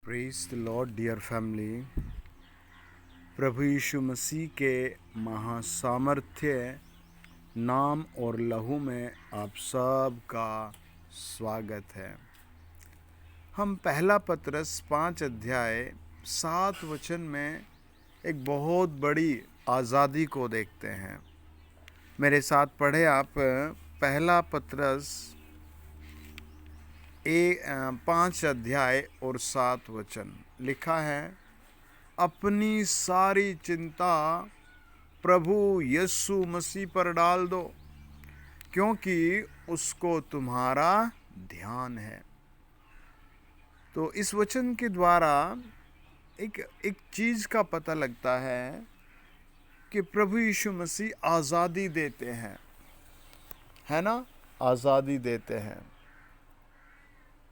Praise the lord dear family. प्रभु यीशु मसीह के महासामर्थ्य नाम और लहू में आप सब का स्वागत है। हम पहला पतरस 5 अध्याय 7 वचन में एक बहुत बड़ी आज़ादी को देखते हैं। मेरे साथ पढ़े आप पहला पतरस 5 अध्याय और 7 वचन। लिखा है, अपनी सारी चिंता प्रभु यीशु मसीह पर डाल दो, क्योंकि उसको तुम्हारा ध्यान है। तो इस वचन के द्वारा एक चीज का पता लगता है कि प्रभु यीशु मसीह आज़ादी देते हैं, है ना। आज़ादी देते हैं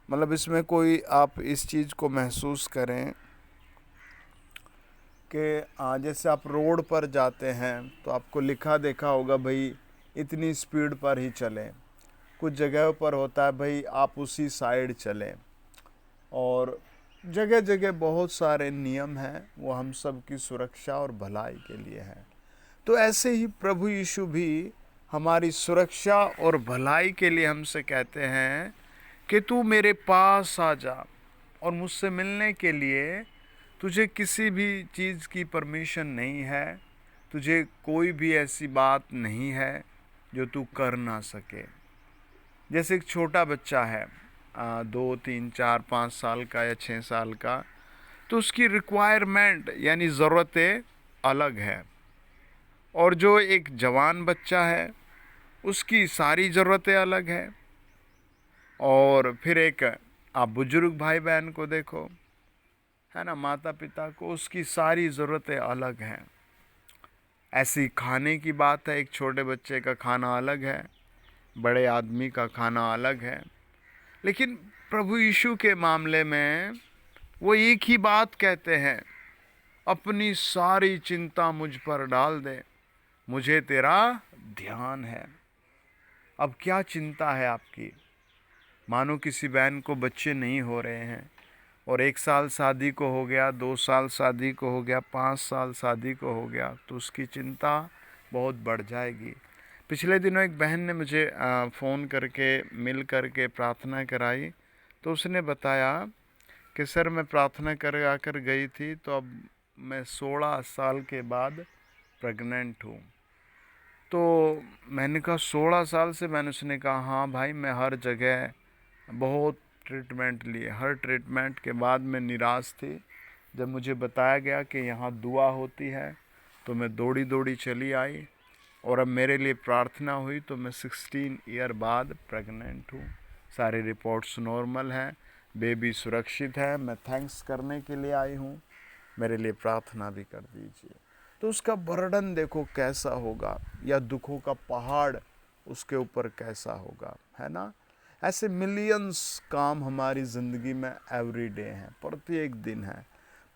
मतलब इसमें कोई आप इस चीज़ को महसूस करें कि जैसे आप रोड पर जाते हैं तो आपको लिखा देखा होगा भाई इतनी स्पीड पर ही चलें। कुछ जगहों पर होता है भाई आप उसी साइड चलें, और जगह जगह बहुत सारे नियम हैं, वो हम सब की सुरक्षा और भलाई के लिए हैं। तो ऐसे ही प्रभु यीशु भी हमारी सुरक्षा और भलाई के लिए हमसे कहते हैं कि तू मेरे पास आ जा, और मुझसे मिलने के लिए तुझे किसी भी चीज़ की परमिशन नहीं है, तुझे कोई भी ऐसी बात नहीं है जो तू कर ना सके। जैसे एक छोटा बच्चा है 2, 3, 4, 5 साल का या 6 साल का, तो उसकी रिक्वायरमेंट यानी ज़रूरतें अलग है, और जो एक जवान बच्चा है उसकी सारी ज़रूरतें अलग है। और फिर एक आप बुजुर्ग भाई बहन को देखो, है ना, माता पिता को, उसकी सारी ज़रूरतें अलग हैं। ऐसी खाने की बात है, एक छोटे बच्चे का खाना अलग है, बड़े आदमी का खाना अलग है। लेकिन प्रभु यीशु के मामले में वो एक ही बात कहते हैं, अपनी सारी चिंता मुझ पर डाल दे, मुझे तेरा ध्यान है। अब क्या चिंता है आपकी? मानो किसी बहन को बच्चे नहीं हो रहे हैं, और 1 साल शादी को हो गया, 2 साल शादी को हो गया, 5 साल शादी को हो गया, तो उसकी चिंता बहुत बढ़ जाएगी। पिछले दिनों एक बहन ने मुझे फ़ोन करके मिल करके प्रार्थना कराई, तो उसने बताया कि सर मैं प्रार्थना कर आकर गई थी, तो अब मैं 16 साल के बाद प्रेग्नेंट हूँ। तो मैंने कहा 16 साल से? उसने कहा हाँ भाई, मैं हर जगह बहुत ट्रीटमेंट लिए, हर ट्रीटमेंट के बाद मैं निराश थी। जब मुझे बताया गया कि यहाँ दुआ होती है तो मैं दौड़ी दौड़ी चली आई, और अब मेरे लिए प्रार्थना हुई, तो मैं 16 ईयर बाद प्रेग्नेंट हूँ। सारी रिपोर्ट्स नॉर्मल हैं, बेबी सुरक्षित है। मैं थैंक्स करने के लिए आई हूँ, मेरे लिए प्रार्थना भी कर दीजिए। तो उसका बर्डन देखो कैसा होगा, या दुखों का पहाड़ उसके ऊपर कैसा होगा, है ना। ऐसे मिलियंस काम हमारी ज़िंदगी में एवरीडे हैं, प्रत्येक दिन है।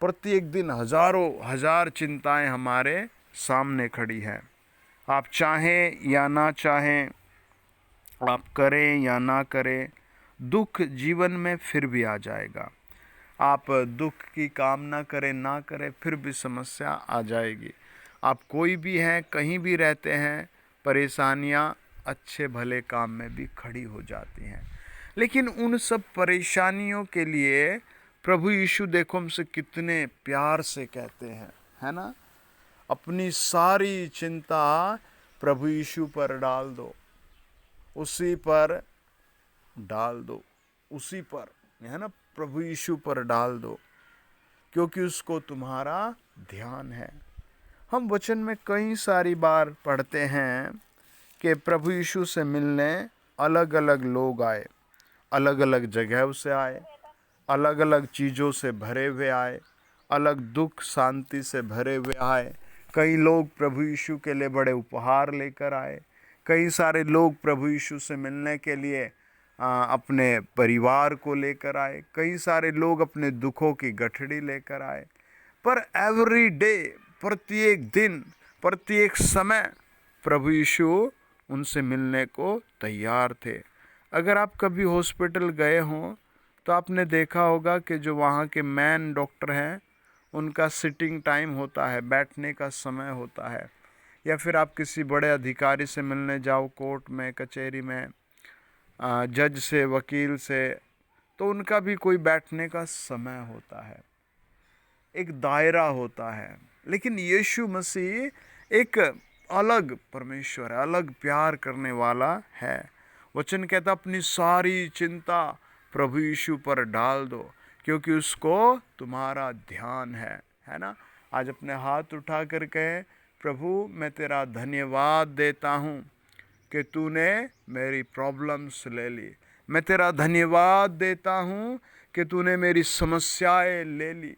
प्रत्येक दिन हज़ारों हज़ार चिंताएं हमारे सामने खड़ी हैं। आप चाहें या ना चाहें, आप करें या ना करें, दुख जीवन में फिर भी आ जाएगा। आप दुख की कामना करें ना करें, फिर भी समस्या आ जाएगी। आप कोई भी हैं, कहीं भी रहते हैं, परेशानियां अच्छे भले काम में भी खड़ी हो जाती हैं। लेकिन उन सब परेशानियों के लिए प्रभु यीशु देखो हमसे कितने प्यार से कहते हैं, है ना। अपनी सारी चिंता प्रभु यीशु पर डाल दो, उसी पर डाल दो, उसी पर, है ना, प्रभु यीशु पर डाल दो, क्योंकि उसको तुम्हारा ध्यान है। हम वचन में कई सारी बार पढ़ते हैं कि प्रभु यीशु से मिलने अलग अलग लोग आए, अलग अलग जगहों से आए, अलग अलग चीज़ों से भरे हुए आए, अलग दुख शांति से भरे हुए आए। कई लोग प्रभु यीशु के लिए बड़े उपहार लेकर आए, कई सारे लोग प्रभु यीशु से मिलने के लिए अपने परिवार को लेकर आए, कई सारे लोग अपने दुखों की गठड़ी लेकर आए। पर एवरी डे, प्रत्येक दिन, प्रत्येक समय प्रभु यीशु उनसे मिलने को तैयार थे। अगर आप कभी हॉस्पिटल गए हों तो तो आपने देखा होगा कि जो वहाँ के मैन डॉक्टर हैं उनका सिटिंग टाइम होता है, बैठने का समय होता है। या फिर आप किसी बड़े अधिकारी से मिलने जाओ, कोर्ट में, कचहरी में, जज से, वकील से, तो उनका भी कोई बैठने का समय होता है, एक दायरा होता है। लेकिन यीशु मसीह एक अलग परमेश्वर है, अलग प्यार करने वाला है। वचन कहता अपनी सारी चिंता प्रभु यीशु पर डाल दो क्योंकि उसको तुम्हारा ध्यान है ना। आज अपने हाथ उठा कर कहे, प्रभु मैं तेरा धन्यवाद देता हूँ कि तूने मेरी प्रॉब्लम्स ले ली। मैं तेरा धन्यवाद देता हूँ कि तूने मेरी समस्याएं ले ली।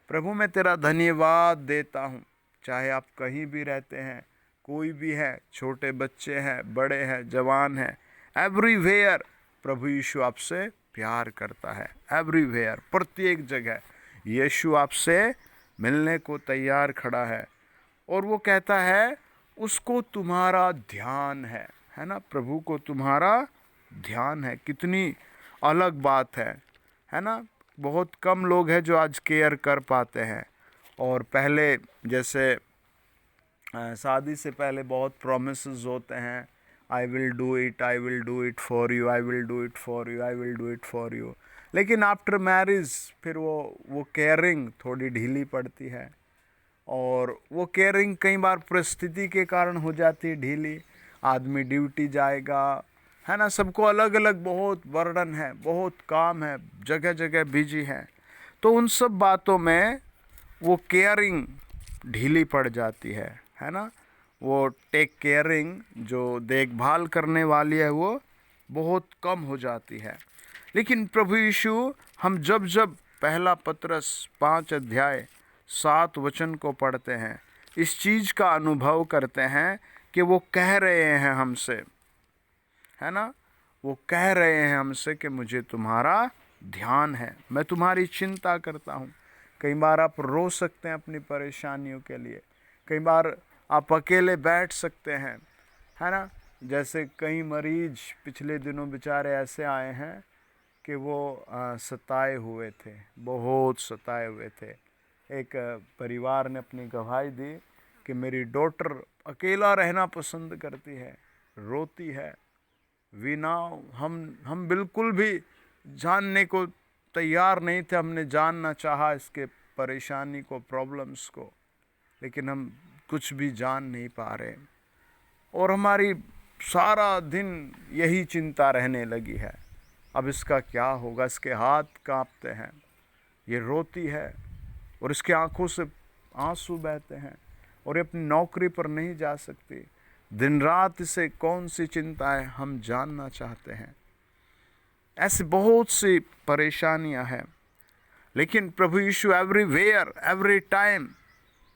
प्रभु मैं तेरा धन्यवाद देता हूँ। चाहे आप कहीं भी रहते हैं, कोई भी है, छोटे बच्चे हैं, बड़े हैं, जवान हैं, एवरीवेयर प्रभु यीशु आपसे प्यार करता है। एवरीवेयर, प्रत्येक जगह यीशु आपसे मिलने को तैयार खड़ा है। और वो कहता है उसको तुम्हारा ध्यान है ना। प्रभु को तुम्हारा ध्यान है, कितनी अलग बात है ना। बहुत कम लोग हैं जो आज केयर कर पाते हैं। और पहले जैसे शादी से पहले बहुत प्रॉमिसेस होते हैं, I will do it, I will do it for you, I will do it for you, I will do it for you. लेकिन आफ्टर मैरिज फिर वो केयरिंग थोड़ी ढीली पड़ती है। और वो केयरिंग कई बार परिस्थिति के कारण हो जाती है ढीली। आदमी ड्यूटी जाएगा, है ना, सबको अलग अलग बहुत बर्डन है, बहुत काम है, जगह जगह बिजी है। तो उन सब बातों में वो केयरिंग ढीली पड़ जाती है ना। वो टेक केयरिंग जो देखभाल करने वाली है वो बहुत कम हो जाती है। लेकिन प्रभु यीशु, हम जब जब पहला पतरस 5 अध्याय 7 वचन को पढ़ते हैं, इस चीज़ का अनुभव करते हैं कि वो कह रहे हैं हमसे, है ना, वो कह रहे हैं हमसे कि मुझे तुम्हारा ध्यान है, मैं तुम्हारी चिंता करता हूँ। कई बार आप रो सकते हैं अपनी परेशानियों के लिए, कई बार आप अकेले बैठ सकते हैं, है ना। जैसे कई मरीज पिछले दिनों बेचारे ऐसे आए हैं कि वो सताए हुए थे, बहुत सताए हुए थे। एक परिवार ने अपनी गवाही दी कि मेरी डॉटर अकेला रहना पसंद करती है, रोती है। वी नाउ हम बिल्कुल भी जानने को तैयार नहीं थे, हमने जानना चाहा इसके परेशानी को, प्रॉब्लम्स को, लेकिन हम कुछ भी जान नहीं पा रहे। और हमारी सारा दिन यही चिंता रहने लगी है, अब इसका क्या होगा। इसके हाथ कांपते हैं, ये रोती है और इसकी आंखों से आंसू बहते हैं और ये अपनी नौकरी पर नहीं जा सकती। दिन रात इसे कौन सी चिंता है हम जानना चाहते हैं। ऐसी बहुत सी परेशानियां हैं। लेकिन प्रभु Yeshu everywhere, every time,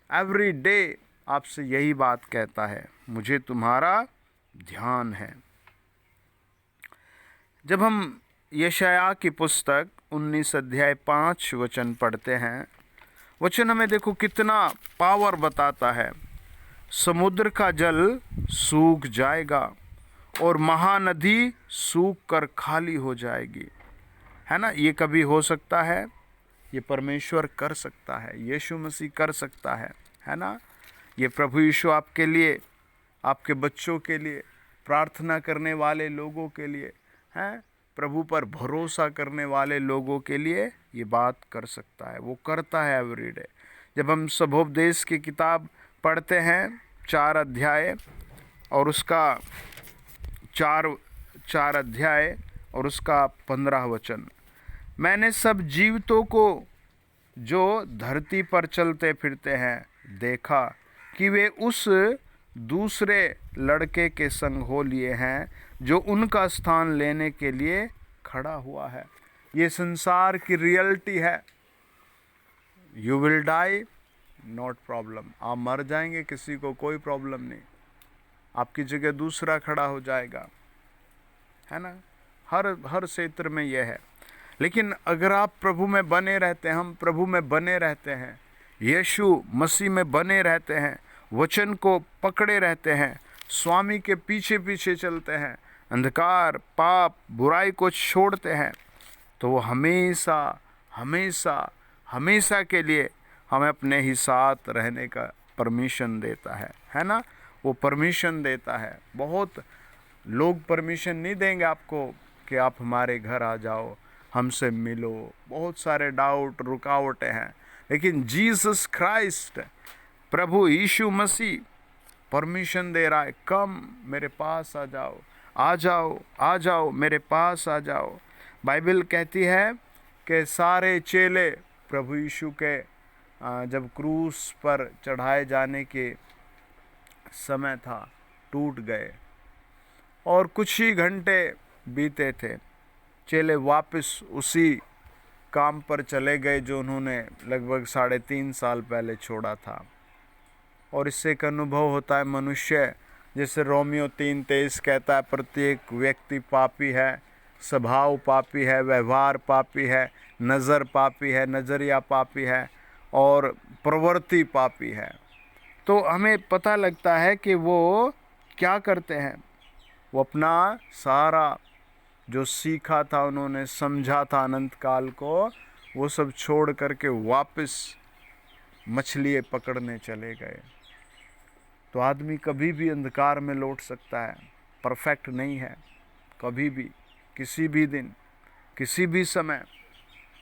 every day आपसे यही बात कहता है, मुझे तुम्हारा ध्यान है। जब हम यशायाह की पुस्तक 19 अध्याय 5 वचन पढ़ते हैं, वचन हमें देखो कितना पावर बताता है। समुद्र का जल सूख जाएगा और महानदी सूख कर खाली हो जाएगी, है ना। ये कभी हो सकता है, ये परमेश्वर कर सकता है, यीशु मसीह कर सकता है ना। ये प्रभु यीशु आपके लिए, आपके बच्चों के लिए, प्रार्थना करने वाले लोगों के लिए, हैं, प्रभु पर भरोसा करने वाले लोगों के लिए ये बात कर सकता है। वो करता है एवरीडे। जब हम सबोपदेश की किताब पढ़ते हैं 4 अध्याय और उसका 4 अध्याय और उसका 15 वचन, मैंने सब जीवितों को जो धरती पर चलते फिरते हैं देखा कि वे उस दूसरे लड़के के संग हो लिए हैं जो उनका स्थान लेने के लिए खड़ा हुआ है। ये संसार की रियलिटी है। You will die, not problem. आप मर जाएंगे, किसी को कोई प्रॉब्लम नहीं, आपकी जगह दूसरा खड़ा हो जाएगा, है ना। हर क्षेत्र में यह है। लेकिन अगर आप प्रभु में बने रहते हैं, हम प्रभु में बने रहते हैं, यीशु मसीह में बने रहते हैं, वचन को पकड़े रहते हैं, स्वामी के पीछे पीछे चलते हैं, अंधकार, पाप, बुराई को छोड़ते हैं, तो वो हमेशा हमेशा हमेशा के लिए हमें अपने ही साथ रहने का परमिशन देता है ना। वो परमिशन देता है। बहुत लोग परमिशन नहीं देंगे आपको कि आप हमारे घर आ जाओ, हमसे मिलो। बहुत सारे डाउट, रुकावटें हैं, लेकिन जीसस क्राइस्ट, प्रभु यीशु मसीह परमिशन दे रहा है, कम मेरे पास आ जाओ, आ जाओ, आ जाओ, मेरे पास आ जाओ। बाइबल कहती है कि सारे चेले प्रभु यीशु के जब क्रूस पर चढ़ाए जाने के समय था, टूट गए और कुछ ही घंटे बीते थे। चेले वापस उसी काम पर चले गए जो उन्होंने लगभग 3.5 साल पहले छोड़ा था। और इससे एक अनुभव होता है मनुष्य, जैसे रोमियो 3:23 कहता है, प्रत्येक व्यक्ति पापी है, स्वभाव पापी है, व्यवहार पापी है, नज़र पापी है, नज़रिया पापी है और प्रवृत्ति पापी है। तो हमें पता लगता है कि वो क्या करते हैं। वो अपना सारा जो सीखा था, उन्होंने समझा था अनंत काल को, वो सब छोड़ करके वापस मछली पकड़ने चले गए। तो आदमी कभी भी अंधकार में लौट सकता है, परफेक्ट नहीं है। कभी भी, किसी भी दिन, किसी भी समय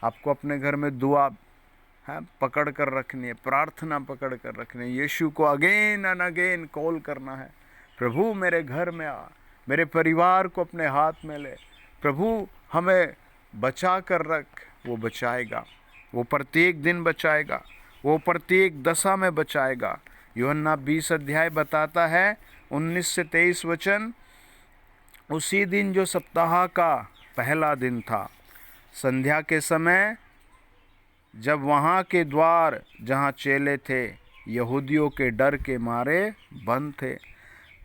आपको अपने घर में दुआ है पकड़ कर रखनी है, प्रार्थना पकड़ कर रखनी है, यीशु को अगेन एंड अगेन कॉल करना है, प्रभु मेरे घर में आ, मेरे परिवार को अपने हाथ में ले, प्रभु हमें बचा कर रख। वो बचाएगा, वो प्रत्येक दिन बचाएगा, वो प्रत्येक दशा में बचाएगा। यूहन्ना 20 अध्याय बताता है 19 से 23 वचन, उसी दिन जो सप्ताह का पहला दिन था, संध्या के समय, जब वहाँ के द्वार जहाँ चेले थे यहूदियों के डर के मारे बंद थे,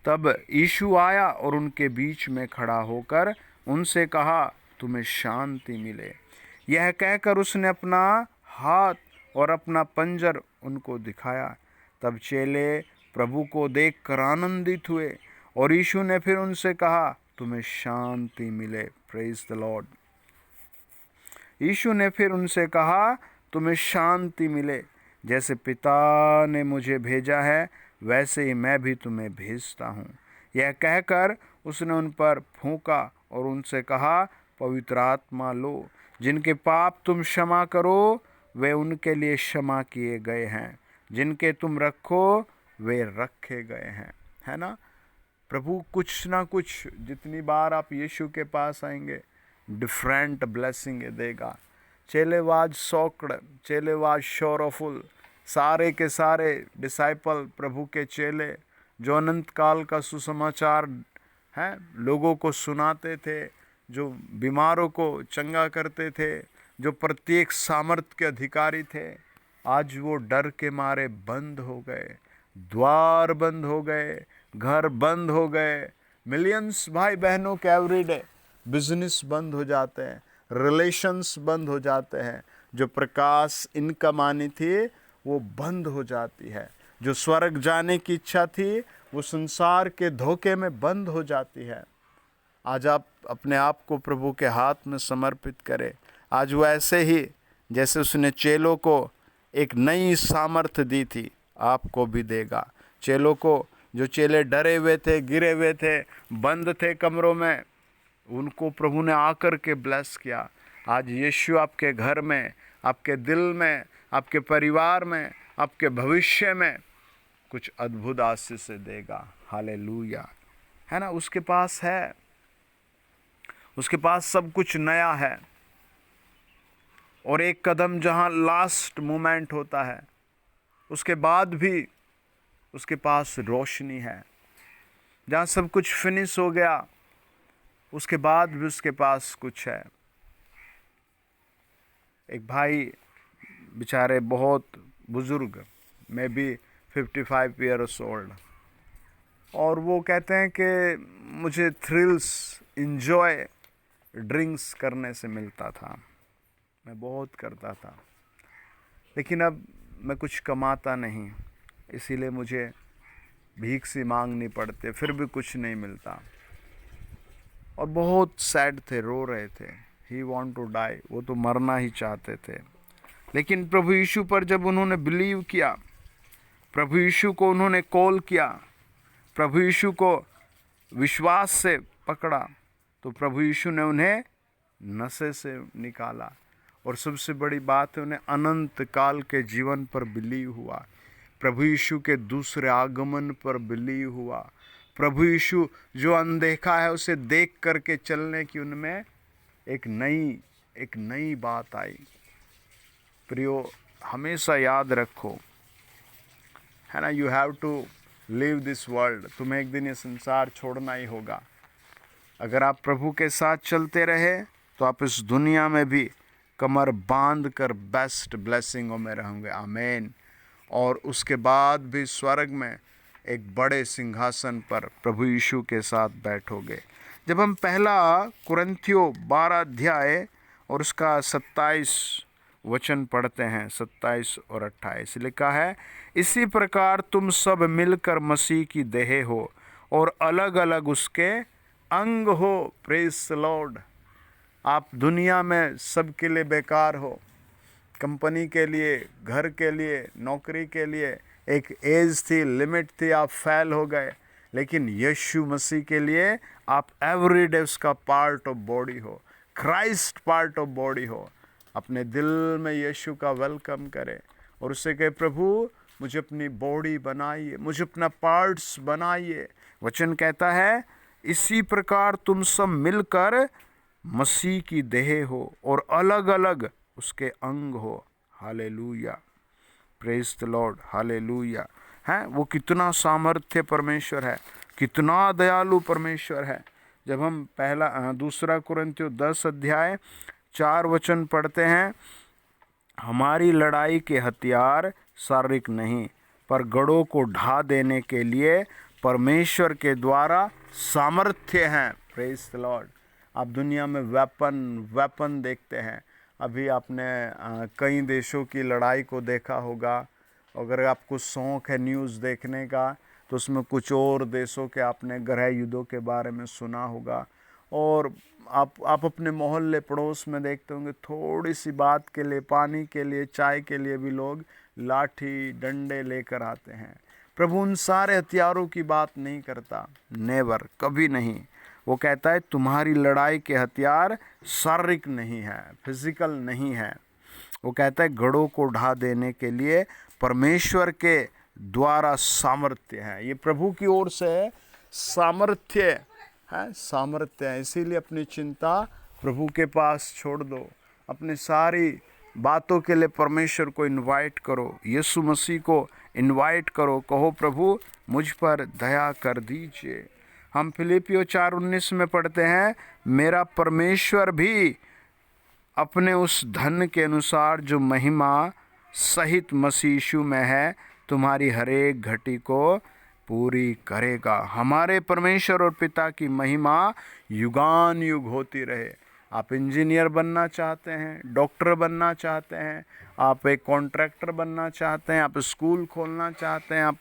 तब यीशु आया और उनके बीच में खड़ा होकर उनसे कहा, तुम्हें शांति मिले। यह कहकर उसने अपना हाथ और अपना पंजर उनको दिखाया। तब चेले प्रभु को देखकर आनंदित हुए और यीशु ने फिर उनसे कहा, तुम्हें शांति मिले। Praise the Lord. यीशु ने फिर उनसे कहा, तुम्हें शांति मिले। जैसे पिता ने मुझे भेजा है, वैसे ही मैं भी तुम्हें भेजता हूँ। यह कहकर उसने उन पर फूंका और उनसे कहा, पवित्र आत्मा लो। जिनके पाप तुम क्षमा करो, वे उनके लिए क्षमा किए गए हैं, जिनके तुम रखो, वे रखे गए हैं। है ना। प्रभु कुछ ना कुछ, जितनी बार आप यीशु के पास आएंगे, डिफरेंट ब्लेसिंग देगा। चेलेवाज सौकड़, चेलेवाज शोरफुल, सारे के सारे डिसाइपल, प्रभु के चेले, जो अनंत काल का सुसमाचार है लोगों को सुनाते थे, जो बीमारों को चंगा करते थे, जो प्रत्येक सामर्थ के अधिकारी थे, आज वो डर के मारे बंद हो गए, द्वार बंद हो गए, घर बंद हो गए। मिलियंस भाई बहनों के एवरीडे बिजनेस बंद हो जाते हैं, रिलेशंस बंद हो जाते हैं। जो प्रकाश इनकम आनी थी वो बंद हो जाती है। जो स्वर्ग जाने की इच्छा थी वो संसार के धोखे में बंद हो जाती है। आज आप अपने आप को प्रभु के हाथ में समर्पित करें। आज वो ऐसे ही जैसे उसने चेलों को एक नई सामर्थ्य दी थी, आपको भी देगा। चेलों को, जो चेले डरे हुए थे, गिरे हुए थे, बंद थे कमरों में, उनको प्रभु ने आकर के ब्लेस किया। आज यीशु आपके घर में, आपके दिल में, आपके परिवार में, आपके भविष्य में कुछ अद्भुत आशीष से देगा। हालेलुया। है ना। उसके पास है, उसके पास सब कुछ नया है। और एक कदम जहाँ लास्ट मोमेंट होता है, उसके बाद भी उसके पास रोशनी है। जहाँ सब कुछ फिनिश हो गया, उसके बाद भी उसके पास कुछ है। एक भाई बेचारे बहुत बुज़ुर्ग, मे बी 55 ईयर्स ओल्ड, और वो कहते हैं कि मुझे थ्रिल्स, इंजॉय ड्रिंक्स करने से मिलता था, मैं बहुत करता था, लेकिन अब मैं कुछ कमाता नहीं, इसीलिए मुझे भीख सी मांगनी पड़ती है, फिर भी कुछ नहीं मिलता। और बहुत सैड थे, रो रहे थे। ही वांट टू डाई, वो तो मरना ही चाहते थे। लेकिन प्रभु यीशु पर जब उन्होंने बिलीव किया, प्रभु यीशु को उन्होंने कॉल किया, प्रभु यीशु को विश्वास से पकड़ा, तो प्रभु यीशु ने उन्हें नशे से निकाला। और सबसे बड़ी बात है, उन्हें अनंत काल के जीवन पर बिलीव हुआ, प्रभु यीशु के दूसरे आगमन पर बिलीव हुआ, प्रभु यीशु जो अनदेखा है उसे देख करके चलने की उनमें एक नई बात आई। प्रियो, हमेशा याद रखो, है ना, you have to leave this world. तुम्हें एक दिन ये संसार छोड़ना ही होगा। अगर आप प्रभु के साथ चलते रहे तो आप इस दुनिया में भी कमर बांध कर बेस्ट ब्लेसिंगों में रहोगे। आमीन। और उसके बाद भी स्वर्ग में एक बड़े सिंहासन पर प्रभु यीशु के साथ बैठोगे। जब हम पहला कुरिन्थियों 12 अध्याय और उसका 27 वचन पढ़ते हैं, 27 और 28 लिखा है, इसी प्रकार तुम सब मिलकर मसीह की देह हो और अलग अलग उसके अंग हो। Praise the Lord. आप दुनिया में सबके लिए बेकार हो, कंपनी के लिए, घर के लिए, नौकरी के लिए एक एज थी, लिमिट थी, आप फेल हो गए। लेकिन यीशु मसीह के लिए आप एवरीडे उसका पार्ट ऑफ बॉडी हो, क्राइस्ट पार्ट ऑफ बॉडी हो। अपने दिल में यीशु का वेलकम करें और उससे कहे, प्रभु मुझे अपनी बॉडी बनाइए, मुझे अपना पार्ट्स बनाइए। वचन कहता है, इसी प्रकार तुम सब मिलकर मसीह की देह हो और अलग अलग उसके अंग हो। Hallelujah, praise the Lord, hallelujah. हैं, वो कितना सामर्थ्य परमेश्वर है, कितना दयालु परमेश्वर है। जब हम दूसरा कुरिन्थियों 10 अध्याय 4 वचन पढ़ते हैं, हमारी लड़ाई के हथियार शारीरिक नहीं पर गढ़ों को ढा देने के लिए परमेश्वर के द्वारा सामर्थ्य हैं। Praise the Lord. आप दुनिया में वेपन देखते हैं। अभी आपने कई देशों की लड़ाई को देखा होगा। अगर आपको शौक़ है न्यूज़ देखने का तो उसमें कुछ और देशों के आपने गृह युद्धों के बारे में सुना होगा। और आप अपने मोहल्ले पड़ोस में देखते होंगे, थोड़ी सी बात के लिए, पानी के लिए, चाय के लिए भी लोग लाठी डंडे लेकर आते हैं। प्रभु उन सारे हथियारों की बात नहीं करता, नेवर, कभी नहीं। वो कहता है तुम्हारी लड़ाई के हथियार शारीरिक नहीं है, फिजिकल नहीं है। वो कहता है गढ़ों को ढा देने के लिए परमेश्वर के द्वारा सामर्थ्य है। ये प्रभु की ओर से सामर्थ्य है, सामर्थ्य है। इसीलिए अपनी चिंता प्रभु के पास छोड़ दो। अपनी सारी बातों के लिए परमेश्वर को इनवाइट करो, यीशु मसीह को इनवाइट करो। कहो, प्रभु मुझ पर दया कर दीजिए। हम फिलिपियों 4:19 में पढ़ते हैं, मेरा परमेश्वर भी अपने उस धन के अनुसार जो महिमा सहित मसीह यीशु में है तुम्हारी हरेक घटी को पूरी करेगा। हमारे परमेश्वर और पिता की महिमा युगान युग होती रहे। आप इंजीनियर बनना चाहते हैं, डॉक्टर बनना चाहते हैं, आप एक कॉन्ट्रैक्टर बनना चाहते हैं, आप स्कूल खोलना चाहते हैं,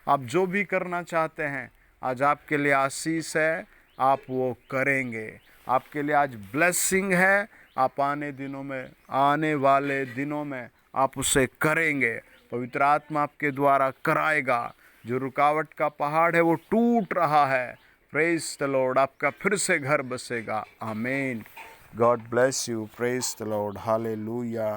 आप जो भी करना चाहते हैं, आज आपके लिए आशीष है, आप वो करेंगे। आपके लिए आज ब्लेसिंग है, आप आने वाले दिनों में आप उसे करेंगे। पवित्र आत्मा आपके द्वारा कराएगा। जो रुकावट का पहाड़ है वो टूट रहा है। Praise the Lord. आपका फिर से घर बसेगा। आमीन। God bless you. Praise the Lord. Hallelujah.